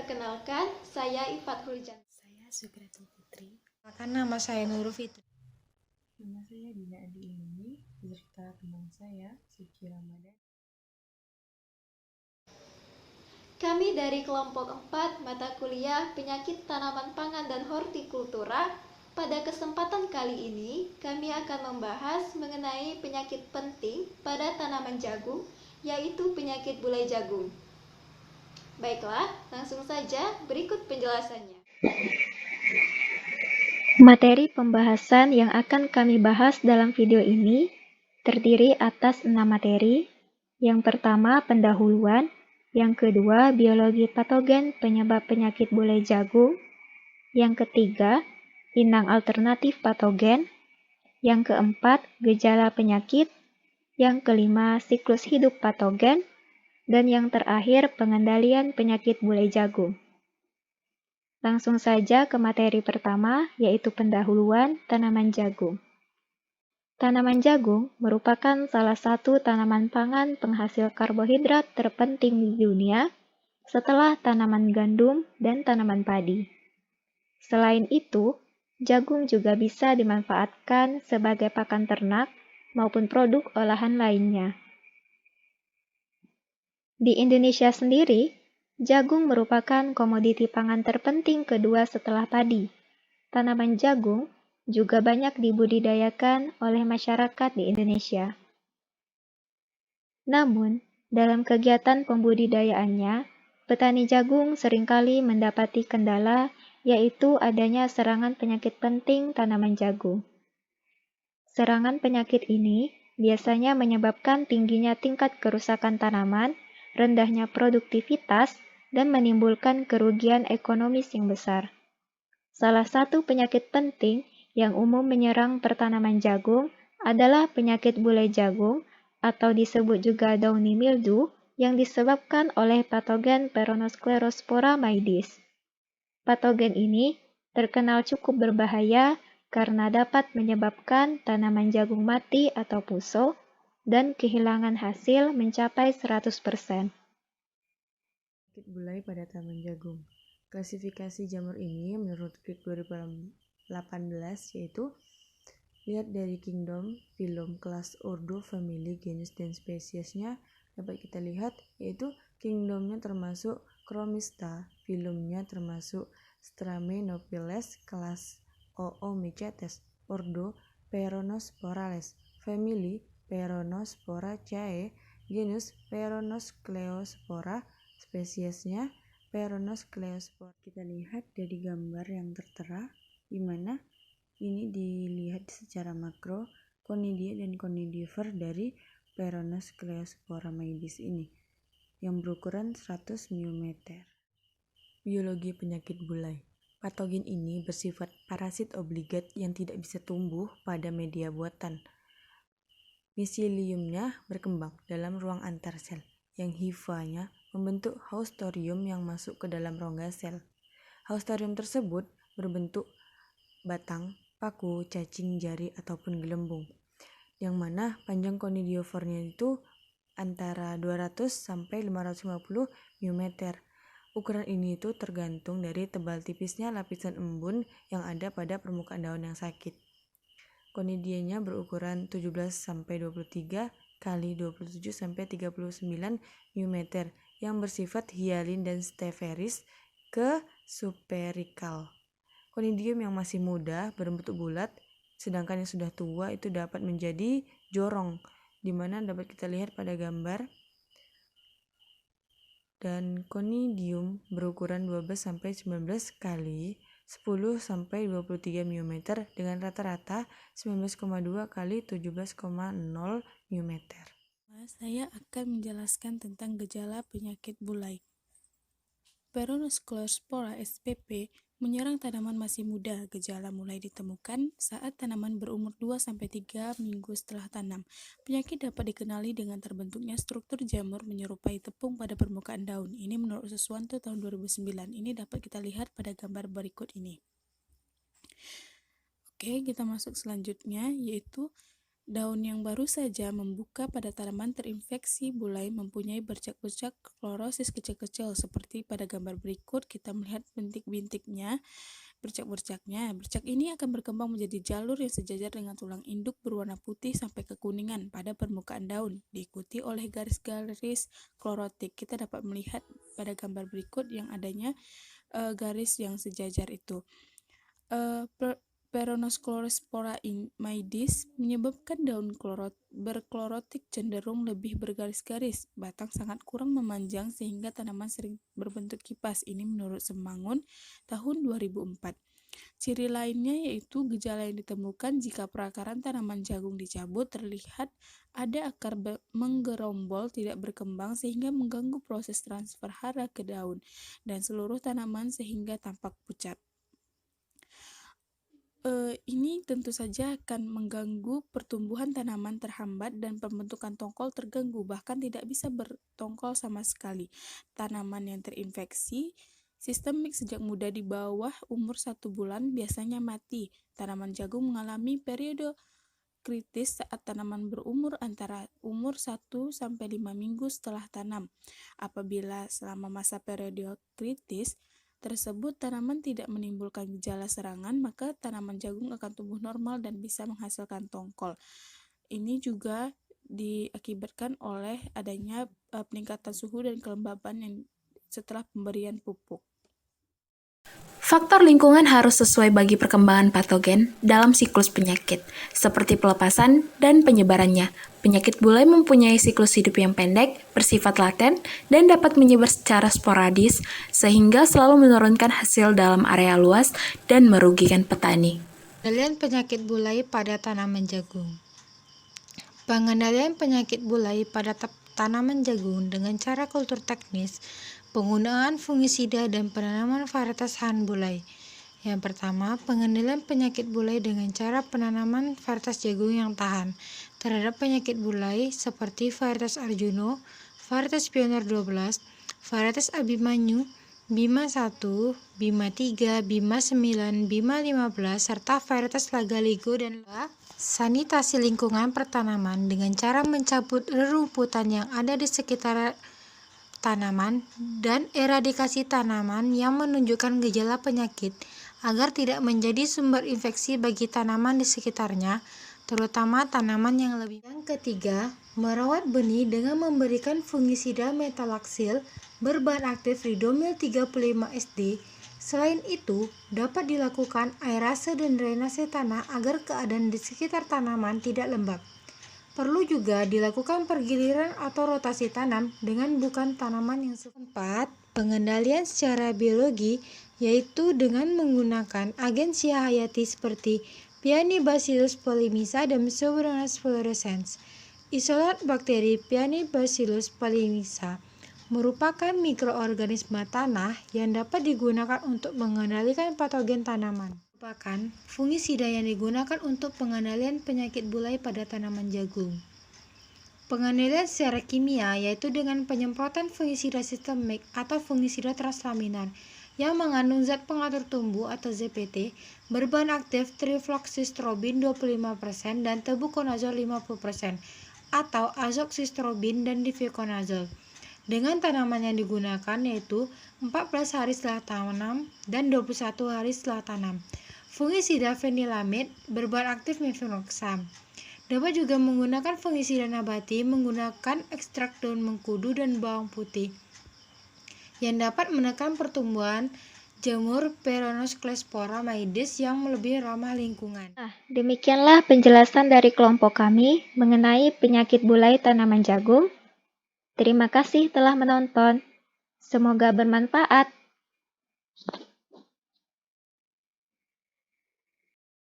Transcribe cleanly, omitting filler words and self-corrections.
Perkenalkan, saya Ifat Huljan. Saya Sukrati Putri. Maka nama saya Nurul Fitri. Nama saya Dina Adi Ini, beserta teman saya Suci Ramadan. Kami dari kelompok 4 mata kuliah Penyakit Tanaman Pangan dan Hortikultura. Pada kesempatan kali ini, kami akan membahas mengenai penyakit penting pada tanaman jagung, yaitu penyakit bulai jagung. Baiklah, langsung saja berikut penjelasannya. Materi pembahasan yang akan kami bahas dalam video ini terdiri atas 6 materi. Yang pertama, pendahuluan. Yang kedua, biologi patogen penyebab penyakit bulai jagung. Yang ketiga, inang alternatif patogen. Yang keempat, gejala penyakit. Yang kelima, siklus hidup patogen. Dan yang terakhir, pengendalian penyakit bulai jagung. Langsung saja ke materi pertama, yaitu pendahuluan tanaman jagung. Tanaman jagung merupakan salah satu tanaman pangan penghasil karbohidrat terpenting di dunia setelah tanaman gandum dan tanaman padi. Selain itu, jagung juga bisa dimanfaatkan sebagai pakan ternak maupun produk olahan lainnya. Di Indonesia sendiri, jagung merupakan komoditi pangan terpenting kedua setelah padi. Tanaman jagung juga banyak dibudidayakan oleh masyarakat di Indonesia. Namun, dalam kegiatan pembudidayaannya, petani jagung seringkali mendapati kendala, yaitu adanya serangan penyakit penting tanaman jagung. Serangan penyakit ini biasanya menyebabkan tingginya tingkat kerusakan tanaman, rendahnya produktivitas, dan menimbulkan kerugian ekonomis yang besar. Salah satu penyakit penting yang umum menyerang pertanaman jagung adalah penyakit bulai jagung atau disebut juga downy mildew yang disebabkan oleh patogen Peronosklerospora maidis. Patogen ini terkenal cukup berbahaya karena dapat menyebabkan tanaman jagung mati atau puso dan kehilangan hasil mencapai 100%. Penyakit bulai pada tanaman jagung. Klasifikasi jamur ini menurut Crick 2018 yaitu lihat dari kingdom, phylum, kelas, ordo, family, genus, dan spesiesnya dapat kita lihat yaitu kingdomnya termasuk Chromista, phylumnya termasuk Stramenopiles, kelas Oomicetes, ordo Peronosporales, family Peronosporaceae, genus Peronoskleospora, spesiesnya Peronoskleospora. Kita lihat dari gambar yang tertera di mana ini dilihat secara makro konidia dan konidiofer dari Peronoskleospora maidis ini yang berukuran 100 mm. Biologi penyakit bulai. Patogen ini bersifat parasit obligat yang tidak bisa tumbuh pada media buatan. Miseliumnya berkembang dalam ruang antar sel, yang hifanya membentuk haustorium yang masuk ke dalam rongga sel. Haustorium tersebut berbentuk batang, paku, cacing, jari, ataupun gelembung, yang mana panjang konidiofornya itu antara 200 sampai 550 mm. Ukuran ini itu tergantung dari tebal tipisnya lapisan embun yang ada pada permukaan daun yang sakit. Konidianya berukuran 17 sampai 23 kali 27 sampai 39 mm yang bersifat hialin dan steferis ke superikal. Konidium yang masih muda berbentuk bulat, sedangkan yang sudah tua itu dapat menjadi jorong, di mana dapat kita lihat pada gambar. Dan konidium berukuran 12 sampai 19 kali 10 sampai 23 mm dengan rata-rata 19,2 kali 17,0 mm. Saya akan menjelaskan tentang gejala penyakit bulai. Peronosklerospora spp menyerang tanaman masih muda. Gejala mulai ditemukan saat tanaman berumur 2-3 minggu setelah tanam. Penyakit dapat dikenali dengan terbentuknya struktur jamur menyerupai tepung pada permukaan daun. Ini menurut Suswanto tahun 2009. Ini dapat kita lihat pada gambar berikut ini. Oke, kita masuk selanjutnya, yaitu Daun yang baru saja membuka pada tanaman terinfeksi bulai mempunyai bercak-bercak klorosis kecil-kecil seperti pada gambar berikut kita melihat bintik-bintiknya, bercak-bercaknya. Bercak ini akan berkembang menjadi jalur yang sejajar dengan tulang induk berwarna putih sampai kekuningan pada permukaan daun, diikuti oleh garis-garis klorotik. Kita dapat melihat pada gambar berikut yang adanya garis yang sejajar itu. Peronospora maidis menyebabkan daun berklorotik cenderung lebih bergaris-garis, batang sangat kurang memanjang sehingga tanaman sering berbentuk kipas. Ini menurut Semangun tahun 2004. Ciri lainnya yaitu gejala yang ditemukan jika perakaran tanaman jagung dicabut, terlihat ada akar menggerombol tidak berkembang sehingga mengganggu proses transfer hara ke daun dan seluruh tanaman sehingga tampak pucat. Ini tentu saja akan mengganggu pertumbuhan tanaman terhambat dan pembentukan tongkol terganggu, bahkan tidak bisa bertongkol sama sekali. Tanaman yang terinfeksi sistemik sejak muda di bawah umur 1 bulan biasanya mati. Tanaman jagung mengalami periode kritis saat tanaman berumur antara umur 1-5 minggu setelah tanam. Apabila selama masa periode kritis tersebut tanaman tidak menimbulkan gejala serangan, maka tanaman jagung akan tumbuh normal dan bisa menghasilkan tongkol. Ini juga diakibatkan oleh adanya peningkatan suhu dan kelembaban yang setelah pemberian pupuk. Faktor lingkungan harus sesuai bagi perkembangan patogen dalam siklus penyakit, seperti pelepasan dan penyebarannya. Penyakit bulai mempunyai siklus hidup yang pendek, bersifat laten, dan dapat menyebar secara sporadis, sehingga selalu menurunkan hasil dalam area luas dan merugikan petani. Pengendalian penyakit bulai pada tanaman jagung. Pengendalian penyakit bulai pada tanaman jagung dengan cara kultur teknis, penggunaan fungisida dan penanaman varietas tahan bulai. Yang pertama, pengendalian penyakit bulai dengan cara penanaman varietas jagung yang tahan terhadap penyakit bulai seperti varietas Arjuno, varietas Pioneer 12, varietas Abimanyu, Bima 1, Bima 3, Bima 9, Bima 15, serta varietas Lagaligo dan sanitasi lingkungan pertanaman dengan cara mencabut rerumputan yang ada di sekitar tanaman dan eradikasi tanaman yang menunjukkan gejala penyakit agar tidak menjadi sumber infeksi bagi tanaman di sekitarnya, terutama tanaman yang lebih. Yang ketiga, merawat benih dengan memberikan fungisida metalaksil berbahan aktif Ridomil 35 SD. Selain itu, dapat dilakukan aerase dan drainase tanah agar keadaan di sekitar tanaman tidak lembab. Perlu juga dilakukan pergiliran atau rotasi tanam dengan bukan tanaman yang setempat. Pengendalian secara biologi yaitu dengan menggunakan agen siah hayati seperti Pianibacillus polymyxa dan Pseudomonas fluorescens. Isolat bakteri Pianibacillus polymyxa merupakan mikroorganisme tanah yang dapat digunakan untuk mengendalikan patogen tanaman. Merupakan fungisida yang digunakan untuk pengendalian penyakit bulai pada tanaman jagung. Pengendalian secara kimia yaitu dengan penyemprotan fungisida sistemik atau fungisida translaminar yang mengandung zat pengatur tumbuh atau ZPT berbahan aktif trifloxystrobin 25% dan tebuconazol 50% atau azoxystrobin dan difenoconazole. Dengan tanaman yang digunakan yaitu 14 hari setelah tanam dan 21 hari setelah tanam. Fungisida fenilamid berbahan aktif mefenoxam. Dapat juga menggunakan fungisida nabati menggunakan ekstrak daun mengkudu dan bawang putih yang dapat menekan pertumbuhan jamur Peronospora maidis yang lebih ramah lingkungan. Nah, demikianlah penjelasan dari kelompok kami mengenai penyakit bulai tanaman jagung. Terima kasih telah menonton. Semoga bermanfaat.